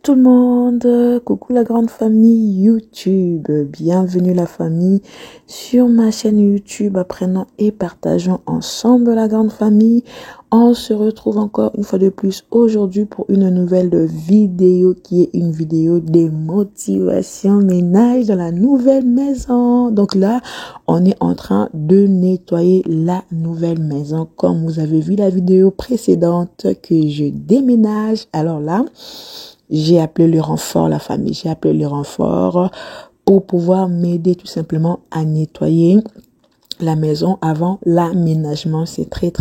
tout le monde, coucou la grande famille YouTube, bienvenue la famille sur ma chaîne YouTube, apprenons et partageons ensemble la grande famille. On se retrouve encore une fois de plus aujourd'hui pour une nouvelle vidéo qui est une vidéo des motivations ménage dans la nouvelle maison. Donc là, on est en train de nettoyer la nouvelle maison comme vous avez vu la vidéo précédente que je déménage. Alors là, j'ai appelé le renfort, la famille. J'ai appelé le renfort pour pouvoir m'aider tout simplement à nettoyer la maison avant l'aménagement. C'est très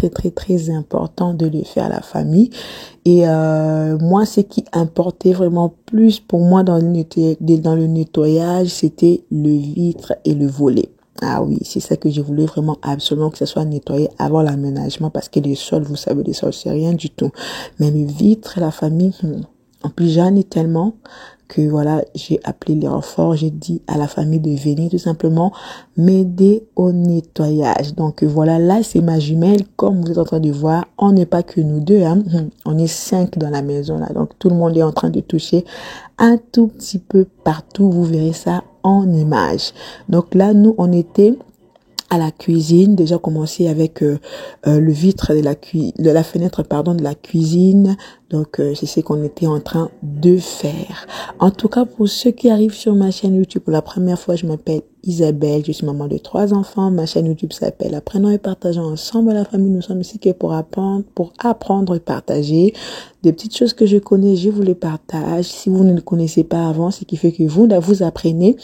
important de le faire, la famille. Et moi, ce qui importait vraiment plus pour moi dans le nettoyage, c'était le vitre et le volet. Ah oui, c'est ça que je voulais vraiment absolument que ça soit nettoyé avant l'aménagement parce que les sols, vous savez, les sols, c'est rien du tout. Mais le vitre, la famille, en plus j'en ai tellement que voilà, j'ai appelé les renforts, j'ai dit à la famille de venir tout simplement m'aider au nettoyage. Donc voilà, là c'est ma jumelle, comme vous êtes en train de voir, on n'est pas que nous deux, hein. On est 5 dans la maison là, donc tout le monde est en train de toucher un tout petit peu partout, vous verrez ça en image. Donc là, nous on était à la cuisine, déjà commencé avec le vitre de la fenêtre pardon de la cuisine. Donc c'est ce qu'on était en train de faire. En tout cas, pour ceux qui arrivent sur ma chaîne YouTube pour la première fois, je m'appelle Isabelle, je suis maman de 3 enfants. Ma chaîne YouTube s'appelle Apprenons et partageons ensemble la famille. Nous sommes ici que pour apprendre et partager des petites choses que je connais, je vous les partage. Si vous ne le connaissez pas avant, ce qui fait que vous apprenez.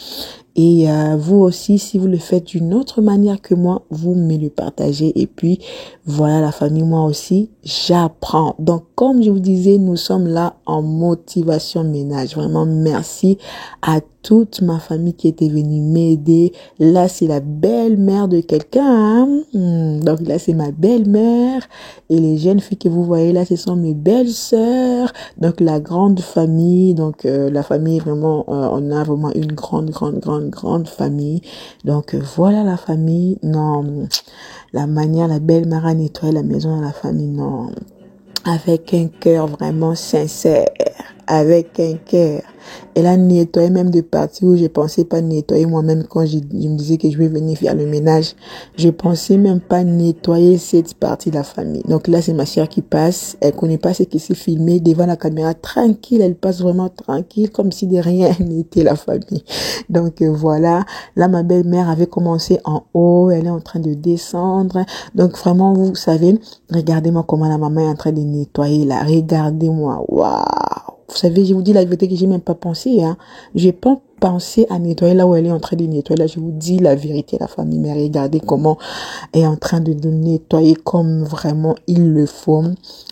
Et vous aussi, si vous le faites d'une autre manière que moi, vous me le partagez. Et puis, voilà la famille, moi aussi, j'apprends. Donc, comme je vous disais, nous sommes là en motivation ménage. Vraiment, merci à toute ma famille qui était venue m'aider. Là, c'est la belle-mère de quelqu'un. Donc là, c'est ma belle-mère. Et les jeunes filles que vous voyez là, ce sont mes belles-sœurs. Donc, la grande famille. Donc, la famille, vraiment, on a vraiment une grande famille. Donc, voilà la famille. Non, la manière, la belle-mère a nettoyé la maison de la famille, non. Avec un cœur vraiment sincère. Avec un cœur. Elle a nettoyé même des parties où je pensais pas nettoyer moi-même quand je me disais que je vais venir faire le ménage. Je pensais même pas nettoyer cette partie de la famille. Donc là, c'est ma sœur qui passe. Elle connaît pas ce qui s'est filmé devant la caméra. Tranquille, elle passe vraiment tranquille comme si de rien n'était la famille. Donc voilà. Là, ma belle-mère avait commencé en haut. Elle est en train de descendre. Donc vraiment, vous savez, regardez-moi comment la maman est en train de nettoyer là. Regardez-moi. Waouh! Vous savez, je vous dis la vérité que j'ai même pas pensé, hein. J'ai pas pensé à nettoyer là où elle est en train de nettoyer. Là, je vous dis la vérité, la famille. Mais regardez comment elle est en train de nettoyer comme vraiment il le faut.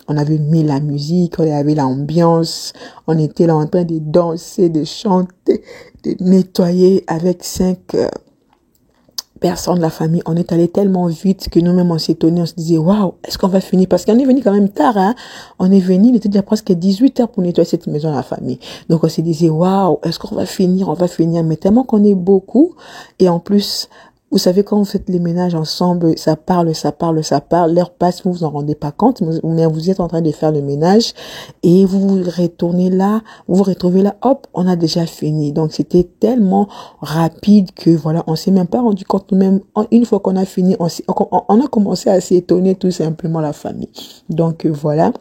On avait mis la musique, on avait l'ambiance. On était là en train de danser, de chanter, de nettoyer avec 5 personnes de la famille. On est allé tellement vite que nous-mêmes on s'étonnait, on se disait waouh, est-ce qu'on va finir? Parce qu'on est venu quand même tard, hein. On est venu, il était déjà presque 18 heures pour nettoyer cette maison de la famille. Donc on se disait waouh, est-ce qu'on va finir? On va finir. Mais tellement qu'on est beaucoup et en plus, vous savez, quand vous faites les ménages ensemble, ça parle. L'heure passe, vous vous en rendez pas compte, mais vous êtes en train de faire le ménage et vous retournez là, vous vous retrouvez là, hop, on a déjà fini. Donc, c'était tellement rapide que voilà, on s'est même pas rendu compte nous-mêmes. Une fois qu'on a fini, on a commencé à s'étonner tout simplement la famille. Donc, voilà.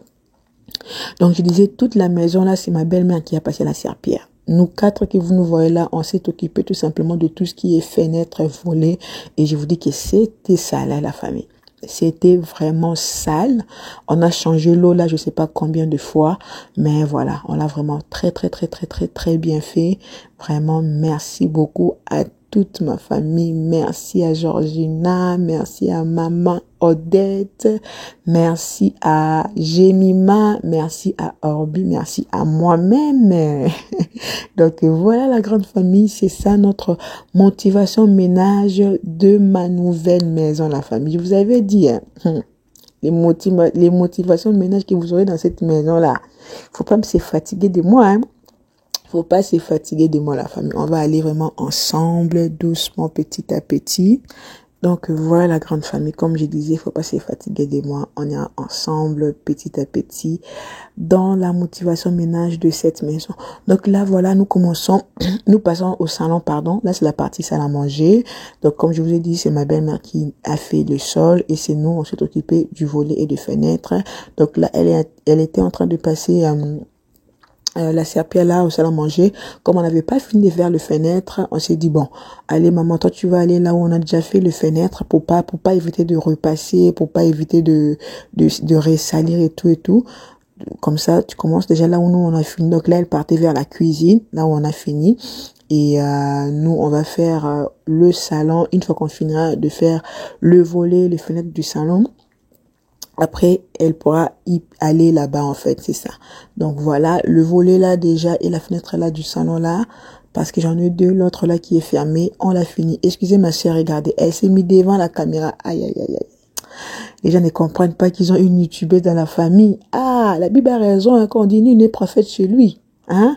Donc, je disais, toute la maison là, c'est ma belle-mère qui a passé la serpillière. Nous 4 que vous nous voyez là, on s'est occupé tout simplement de tout ce qui est fenêtre, volet. Et je vous dis que c'était ça là, la famille. C'était vraiment sale. On a changé l'eau là, je sais pas combien de fois. Mais voilà, on l'a vraiment très bien fait. Vraiment, merci beaucoup à toute ma famille. Merci à Georgina. Merci à maman Odette. Merci à Jemima. Merci à Orbi. Merci à moi-même. Donc voilà la grande famille. C'est ça notre motivation ménage de ma nouvelle maison, la famille. Je vous avais dit, hein, les motivations de ménage que vous aurez dans cette maison-là. Faut pas me se fatiguer de moi, hein. Faut pas se fatiguer de moi, la famille. On va aller vraiment ensemble, doucement, petit à petit. Donc voilà la grande famille, comme je disais, il faut pas se fatiguer des mois, on est ensemble petit à petit dans la motivation ménage de cette maison. Donc là voilà, nous commençons, nous passons au salon, pardon, là c'est la partie salle à manger. Donc comme je vous ai dit, c'est ma belle-mère qui a fait le sol et c'est nous, on s'est occupé du volet et des fenêtres. Donc là elle était en train de passer la serpillère là au salon à manger. Comme on n'avait pas fini de faire le fenêtre, on s'est dit bon, allez maman, toi tu vas aller là où on a déjà fait le fenêtre pour pas éviter de repasser, pour pas éviter de ressalir et tout. Comme ça, tu commences déjà là où nous on a fini. Donc là, elle partait vers la cuisine, là où on a fini. Et nous, on va faire le salon. Une fois qu'on finira de faire le volet, les fenêtres du salon, après, elle pourra y aller là-bas, en fait, c'est ça. Donc voilà, le volet là déjà et la fenêtre là du salon là, parce que j'en ai deux, l'autre là qui est fermée, on l'a fini. Excusez ma soeur, regardez, elle s'est mise devant la caméra. Aïe, aïe, aïe, aïe. Les gens ne comprennent pas qu'ils ont une youtubeuse dans la famille. Ah, la Bible a raison hein, quand on dit nul n'est prophète chez lui. Hein?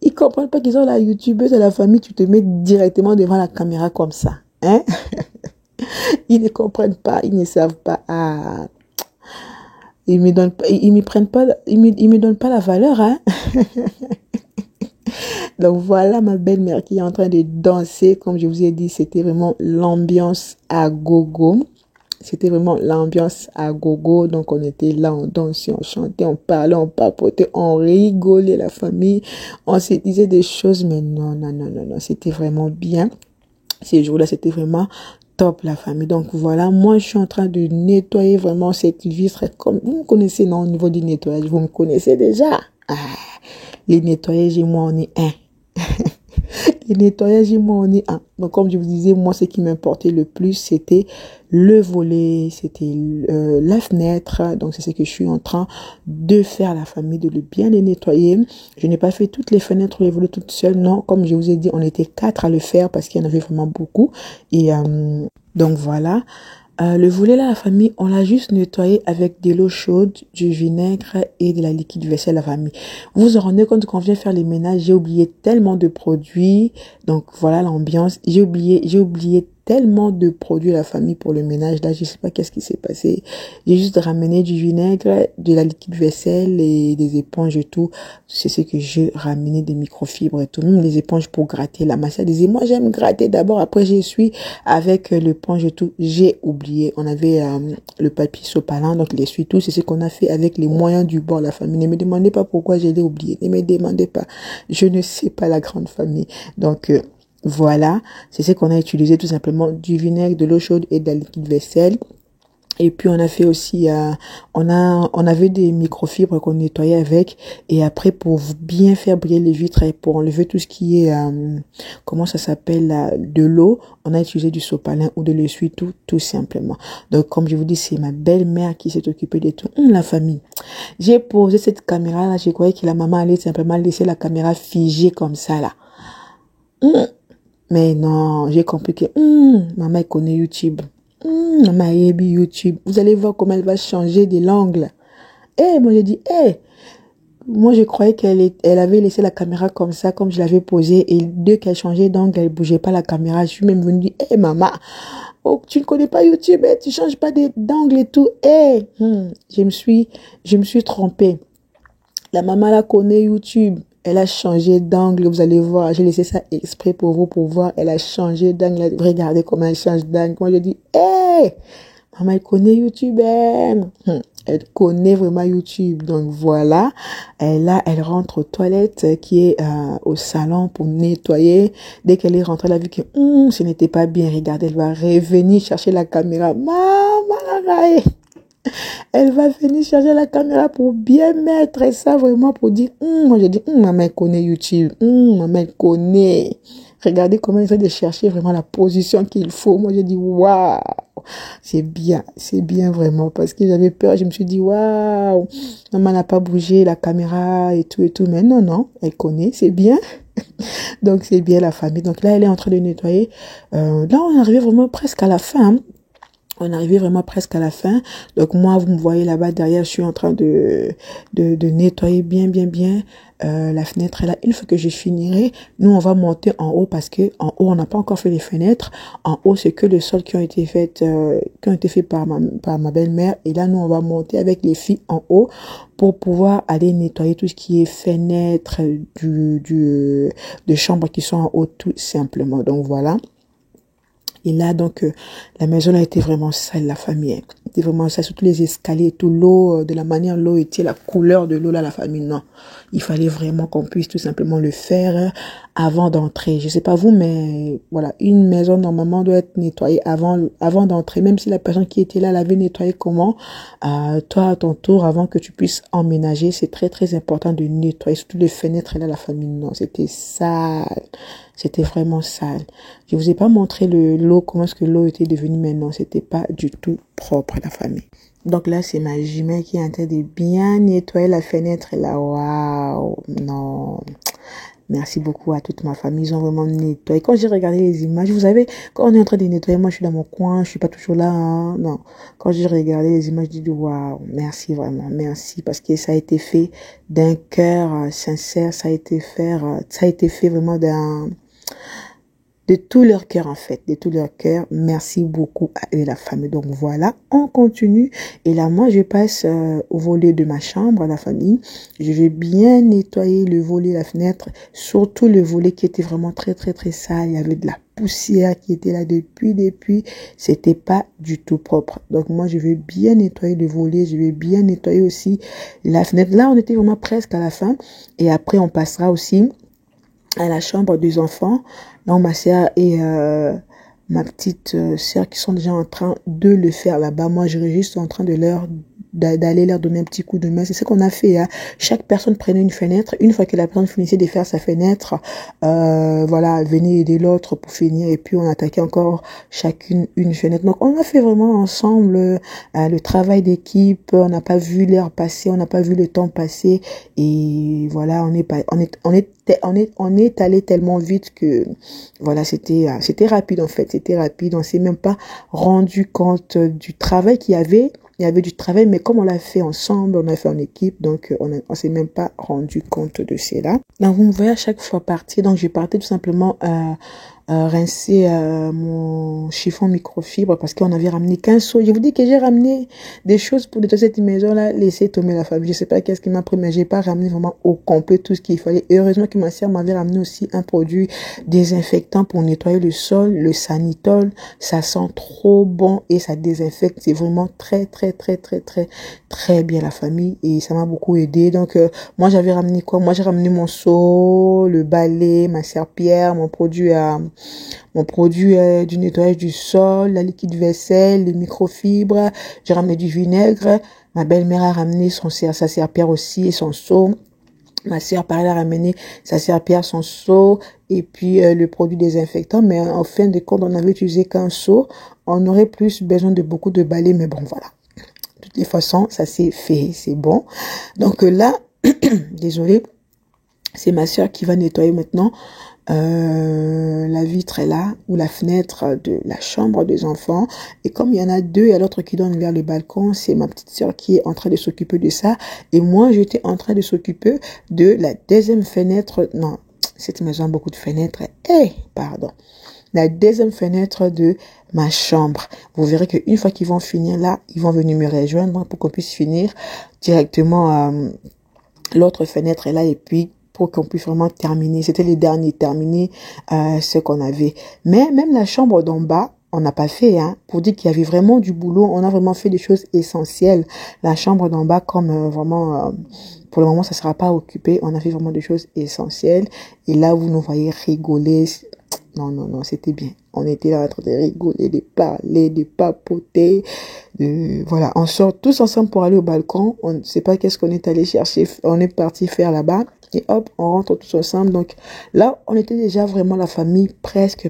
Ils comprennent pas qu'ils ont la youtubeuse dans la famille, tu te mets directement devant la caméra comme ça. Hein? Ils ne comprennent pas, ils ne savent pas. Ah, ils me donnent pas, ils me prennent pas, ils me donnent pas la valeur, hein. Donc voilà ma belle-mère qui est en train de danser. Comme je vous ai dit, c'était vraiment l'ambiance à gogo. C'était vraiment l'ambiance à gogo. Donc on était là, on dansait, on chantait, on parlait, on papotait, on rigolait la famille. On se disait des choses, mais non. C'était vraiment bien. Ces jours-là, c'était vraiment top la famille. Donc voilà, moi je suis en train de nettoyer vraiment cette vitre. Comme vous me connaissez, non, au niveau du nettoyage, vous me connaissez déjà. Ah, les nettoyages et moi on est un. Les nettoyages et moi on est un. Donc comme je vous disais, moi ce qui m'importait le plus c'était le volet, c'était la fenêtre. Donc c'est ce que je suis en train de faire la famille, de le bien les nettoyer. Je n'ai pas fait toutes les fenêtres, les volets toutes seules, non. Comme je vous ai dit, on était 4 à le faire parce qu'il y en avait vraiment beaucoup. Et donc voilà. Le volet là, la famille, on l'a juste nettoyé avec de l'eau chaude, du vinaigre et de la liquide vaisselle la famille. Vous vous rendez compte quand on vient faire les ménages, j'ai oublié tellement de produits. Donc voilà l'ambiance. J'ai oublié tellement de produits la famille pour le ménage. Là, je sais pas qu'est-ce qui s'est passé. J'ai juste ramené du vinaigre, de la liquide vaisselle et des éponges et tout. C'est ce que j'ai ramené, des microfibres et tout. Même les éponges pour gratter la masse. Elle disait, moi j'aime gratter d'abord, après j'essuie avec l'éponge et tout. J'ai oublié. On avait le papier sopalin, donc l'essuie-tout. C'est ce qu'on a fait avec les moyens du bord, la famille. Ne me demandez pas pourquoi je l'ai oublié. Ne me demandez pas. Je ne sais pas la grande famille. Donc, voilà, c'est ce qu'on a utilisé tout simplement, du vinaigre, de l'eau chaude et de la liquide vaisselle. Et puis on a fait aussi, on avait des microfibres qu'on nettoyait avec. Et après pour bien faire briller les vitres et pour enlever tout ce qui est, comment ça s'appelle, de l'eau, on a utilisé du sopalin ou de l'essuie tout simplement. Donc comme je vous dis, c'est ma belle-mère qui s'est occupée de tout. La famille. J'ai posé cette caméra là, je croyais que la maman allait simplement laisser la caméra figée comme ça là. Mais non, j'ai compris que maman elle connaît YouTube. Maman elle YouTube. Vous allez voir comment elle va changer de l'angle. Moi j'ai dit, moi je croyais elle avait laissé la caméra comme ça, comme je l'avais posée. Et dès qu'elle changeait d'angle, elle bougeait pas la caméra. Je suis même venue dire, maman, oh, tu ne connais pas YouTube, tu changes pas d'angle et tout. Je me suis trompée. La maman la connaît YouTube. Elle a changé d'angle, vous allez voir. J'ai laissé ça exprès pour vous, pour voir. Elle a changé d'angle. Regardez comment elle change d'angle. Moi, je dis, maman, elle connaît YouTube. Elle connaît vraiment YouTube. Donc, voilà. Elle rentre aux toilettes, qui est au salon pour nettoyer. Dès qu'elle est rentrée, elle a vu que ce n'était pas bien. Regardez, elle va revenir chercher la caméra. Maman, elle va venir charger la caméra pour bien mettre et ça vraiment pour dire, moi j'ai dit, maman elle connaît YouTube, maman elle connaît. Regardez comment elle essaie de chercher vraiment la position qu'il faut. Moi j'ai dit, waouh, c'est bien vraiment parce que j'avais peur. Je me suis dit, waouh, maman n'a pas bougé la caméra et tout. Mais non, elle connaît, c'est bien. Donc c'est bien la famille. Donc là elle est en train de nettoyer. Là on est arrivé vraiment presque à la fin. On arrivait vraiment presque à la fin. Donc moi, vous me voyez là-bas derrière, je suis en train de nettoyer bien la fenêtre est là. Une fois que je finirai, nous on va monter en haut parce que en haut on n'a pas encore fait les fenêtres. En haut c'est que le sol qui ont été faits par ma belle-mère. Et là nous on va monter avec les filles en haut pour pouvoir aller nettoyer tout ce qui est fenêtres de chambres qui sont en haut tout simplement. Donc voilà. Et là, donc, la maison a été vraiment sale, la famille. C'était vraiment sale, surtout les escaliers, tout l'eau, de la manière l'eau était, la couleur de l'eau là, la famille, non. Il fallait vraiment qu'on puisse tout simplement le faire avant d'entrer. Je sais pas vous, mais voilà, une maison normalement doit être nettoyée avant d'entrer. Même si la personne qui était là l'avait nettoyée comment, toi à ton tour, avant que tu puisses emménager, c'est très important de nettoyer, surtout les fenêtres là, la famille, non. C'était sale. C'était vraiment sale. Je vous ai pas montré l'eau, comment est-ce que l'eau était devenue maintenant. C'était pas du tout propre, la famille. Donc là, c'est ma jumelle qui est en train de bien nettoyer la fenêtre. Et là, waouh, non. Merci beaucoup à toute ma famille. Ils ont vraiment nettoyé. Quand j'ai regardé les images, vous savez, quand on est en train de nettoyer, moi, je suis dans mon coin, je suis pas toujours là, hein, non. Quand j'ai regardé les images, je dis, waouh, merci vraiment, merci, parce que ça a été fait d'un cœur sincère, ça a été fait vraiment de tout leur cœur en fait, de tout leur cœur. Merci beaucoup à eux, la famille. Donc voilà, on continue. Et là, moi, je passe au volet de ma chambre, à la famille. Je vais bien nettoyer le volet, la fenêtre, surtout le volet qui était vraiment très sale. Il y avait de la poussière qui était là depuis. C'était pas du tout propre. Donc moi, je vais bien nettoyer le volet. Je vais bien nettoyer aussi la fenêtre. Là, on était vraiment presque à la fin. Et après, on passera aussi à la chambre des enfants. Donc ma sœur et ma petite sœur qui sont déjà en train de le faire là-bas. Moi, je suis juste en train d'aller leur donner un petit coup de main. C'est ce qu'on a fait. Hein. Chaque personne prenait une fenêtre. Une fois que la personne finissait de faire sa fenêtre, voilà, venait aider l'autre pour finir. Et puis on attaquait encore chacune une fenêtre. Donc on a fait vraiment ensemble le travail d'équipe. On n'a pas vu l'heure passer, on n'a pas vu le temps passer. Et voilà, on est allé tellement vite que voilà, c'était rapide en fait. C'était rapide. On s'est même pas rendu compte du travail qu'il y avait. Il y avait du travail, mais comme on l'a fait ensemble, on l'a fait en équipe, donc on s'est même pas rendu compte de cela. Donc vous me voyez à chaque fois partir, donc je partais tout simplement rincer mon chiffon microfibre parce qu'on avait ramené qu'un seau. Je vous dis que j'ai ramené des choses pour nettoyer cette maison-là, laisser tomber la famille. Je sais pas qu'est-ce qui m'a pris, mais j'ai pas ramené vraiment au complet tout ce qu'il fallait. Et heureusement que ma sœur m'avait ramené aussi un produit désinfectant pour nettoyer le sol, le Sanitol. Ça sent trop bon et ça désinfecte. C'est vraiment très bien la famille et ça m'a beaucoup aidé. Donc moi j'avais ramené quoi? Moi j'ai ramené mon seau, le balai, ma serpillière, mon produit du nettoyage du sol, la liquide vaisselle, les microfibres. J'ai ramené du vinaigre. Ma belle-mère a ramené sa serpillière aussi et son seau. Ma sœur, pareil, a ramené sa serpillière, son seau et puis le produit désinfectant. Mais en fin de compte, on n'avait utilisé qu'un seau. On aurait plus besoin de beaucoup de balais, mais bon, voilà. De toutes les façons, ça s'est fait, c'est bon. Donc là, désolée, c'est ma sœur qui va nettoyer maintenant la vitre est là, ou la fenêtre de la chambre des enfants. Et comme il y en a deux, il y a l'autre qui donne vers le balcon, c'est ma petite sœur qui est en train de s'occuper de ça. Et moi, j'étais en train de s'occuper de la deuxième fenêtre. Non, cette maison a beaucoup de fenêtres. Pardon. La deuxième fenêtre de ma chambre. Vous verrez qu'une fois qu'ils vont finir là, ils vont venir me rejoindre pour qu'on puisse finir directement l'autre fenêtre est là et puis pour qu'on puisse vraiment terminer. C'était les derniers terminer ce qu'on avait. Mais même la chambre d'en bas, on n'a pas fait, hein, pour dire qu'il y avait vraiment du boulot. On a vraiment fait des choses essentielles. La chambre d'en bas, comme vraiment, pour le moment, ça sera pas occupé. On a fait vraiment des choses essentielles. Et là, vous nous voyez rigoler. Non, c'était bien. On était là en train de rigoler, de parler, de papoter. Voilà, on sort tous ensemble pour aller au balcon. On ne sait pas qu'est-ce qu'on est allé chercher. On est parti faire là-bas. Et hop, on rentre tous ensemble. Donc là, on était déjà vraiment la famille presque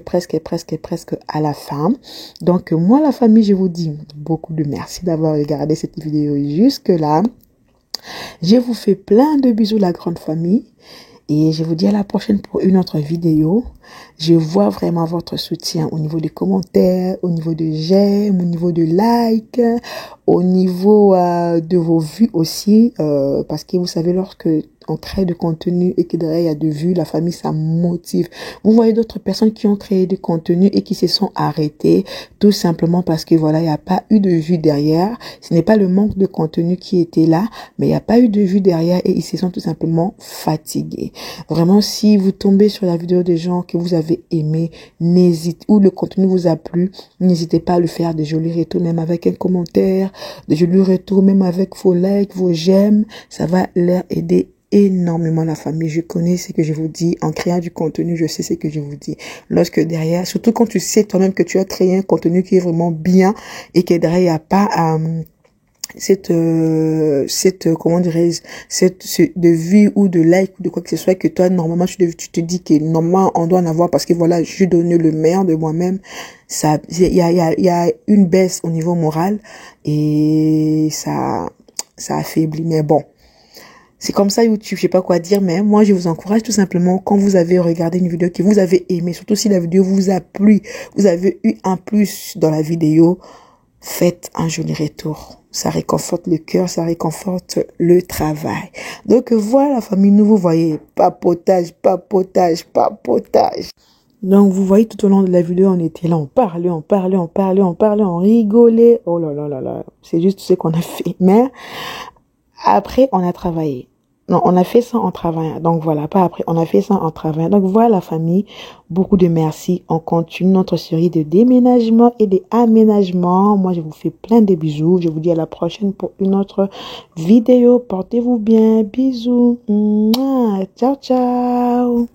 à la fin. Donc moi, la famille, je vous dis beaucoup de merci d'avoir regardé cette vidéo jusque-là. Je vous fais plein de bisous, la grande famille. Et je vous dis à la prochaine pour une autre vidéo. Je vois vraiment votre soutien au niveau des commentaires, au niveau de j'aime, au niveau de like, au niveau de vos vues aussi. Parce que vous savez, lorsque on crée de contenu et que derrière il y a de vues, la famille, ça motive. Vous voyez d'autres personnes qui ont créé du contenu et qui se sont arrêtées tout simplement parce que voilà, il n'y a pas eu de vues derrière. Ce n'est pas le manque de contenu qui était là, mais il n'y a pas eu de vues derrière et ils se sont tout simplement fatigués. Vraiment, si vous tombez sur la vidéo des gens que vous avez aimé, n'hésitez, ou le contenu vous a plu, n'hésitez pas à le faire, de jolis retours, même avec un commentaire, de jolis retours, même avec vos likes, vos j'aime, ça va leur aider énormément la famille. Je connais ce que je vous dis. En créant du contenu, je sais ce que je vous dis. Lorsque derrière, surtout quand tu sais toi-même que tu as créé un contenu qui est vraiment bien et que derrière, il n'y a pas comment dirais-je, de vue ou de like ou de quoi que ce soit que toi, normalement, tu te dis que normalement, on doit en avoir parce que voilà, je donne le meilleur de moi-même. Ça, il y a une baisse au niveau moral et ça affaiblit. Mais bon. C'est comme ça YouTube, je sais pas quoi dire, mais moi je vous encourage tout simplement quand vous avez regardé une vidéo que vous avez aimé, surtout si la vidéo vous a plu, vous avez eu un plus dans la vidéo, faites un joli retour. Ça réconforte le cœur, ça réconforte le travail. Donc voilà famille, nous vous voyez, papotage. Donc vous voyez tout au long de la vidéo, on était là, on parlait, on rigolait. Oh là là là là, c'est juste ce qu'on a fait. Mais après, on a travaillé. Non, on a fait ça en travaillant. Donc voilà, pas après, on a fait ça en travaillant. Donc voilà la famille, beaucoup de merci. On continue notre série de déménagements et d'aménagements. Moi, je vous fais plein de bisous. Je vous dis à la prochaine pour une autre vidéo. Portez-vous bien. Bisous. Mouah. Ciao, ciao.